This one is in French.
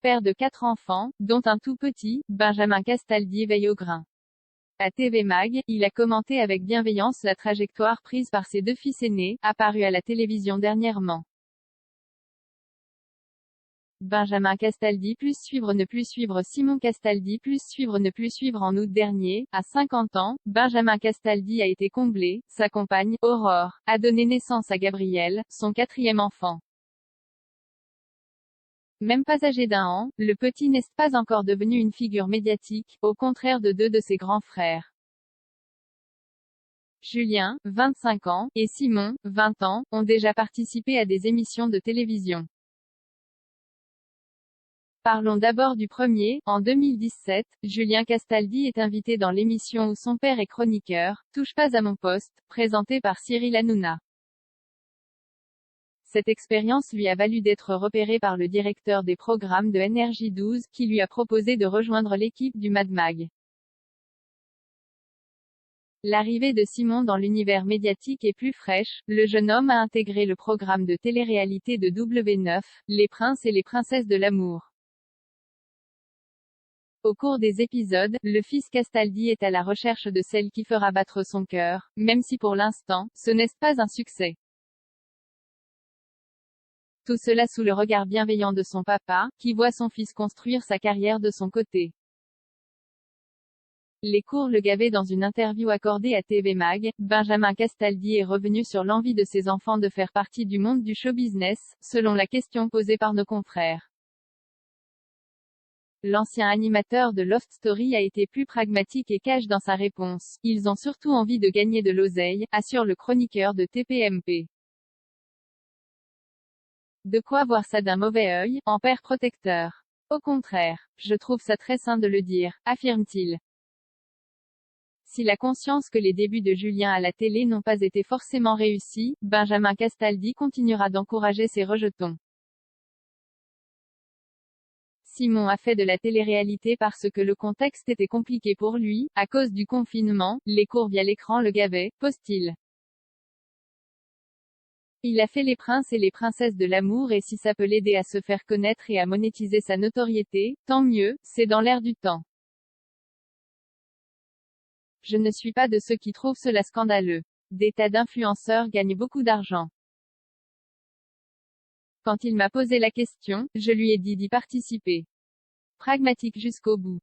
Père de 4 enfants, dont un tout petit, Benjamin Castaldi veille au grain. À TV Mag, il a commenté avec bienveillance la trajectoire prise par ses 2 fils aînés, apparus à la télévision dernièrement. Benjamin Castaldi plus suivre ne plus suivre Simon Castaldi plus suivre ne plus suivre En août dernier, à 50 ans, Benjamin Castaldi a été comblé, sa compagne, Aurore, a donné naissance à Gabriel, son 4e enfant. Même pas âgé d'1 an, le petit n'est pas encore devenu une figure médiatique, au contraire de 2 de ses grands frères. Julien, 25 ans, et Simon, 20 ans, ont déjà participé à des émissions de télévision. Parlons d'abord du premier. En 2017, Julien Castaldi est invité dans l'émission où son père est chroniqueur, Touche pas à mon poste, présentée par Cyril Hanouna. Cette expérience lui a valu d'être repéré par le directeur des programmes de NRJ 12, qui lui a proposé de rejoindre l'équipe du Mad Mag. L'arrivée de Simon dans l'univers médiatique est plus fraîche. Le jeune homme a intégré le programme de télé-réalité de W9, Les Princes et les Princesses de l'amour. Au cours des épisodes, le fils Castaldi est à la recherche de celle qui fera battre son cœur, même si pour l'instant, ce n'est pas un succès. Tout cela sous le regard bienveillant de son papa, qui voit son fils construire sa carrière de son côté. Les cours le gavaient. Dans une interview accordée à TV Mag, Benjamin Castaldi est revenu sur l'envie de ses enfants de faire partie du monde du show-business, selon la question posée par nos confrères. L'ancien animateur de Loft Story a été plus pragmatique et cash dans sa réponse. Ils ont surtout envie de gagner de l'oseille, assure le chroniqueur de TPMP. De quoi voir ça d'un mauvais œil, en père protecteur. Au contraire, je trouve ça très sain de le dire, affirme-t-il. S'il a conscience que les débuts de Julien à la télé n'ont pas été forcément réussis, Benjamin Castaldi continuera d'encourager ses rejetons. Simon a fait de la télé-réalité parce que le contexte était compliqué pour lui, à cause du confinement, les cours via l'écran le gavaient, pose-t-il. Il a fait Les Princes et les Princesses de l'amour et si ça peut l'aider à se faire connaître et à monétiser sa notoriété, tant mieux, c'est dans l'air du temps. Je ne suis pas de ceux qui trouvent cela scandaleux. Des tas d'influenceurs gagnent beaucoup d'argent. Quand il m'a posé la question, je lui ai dit d'y participer. Pragmatique jusqu'au bout.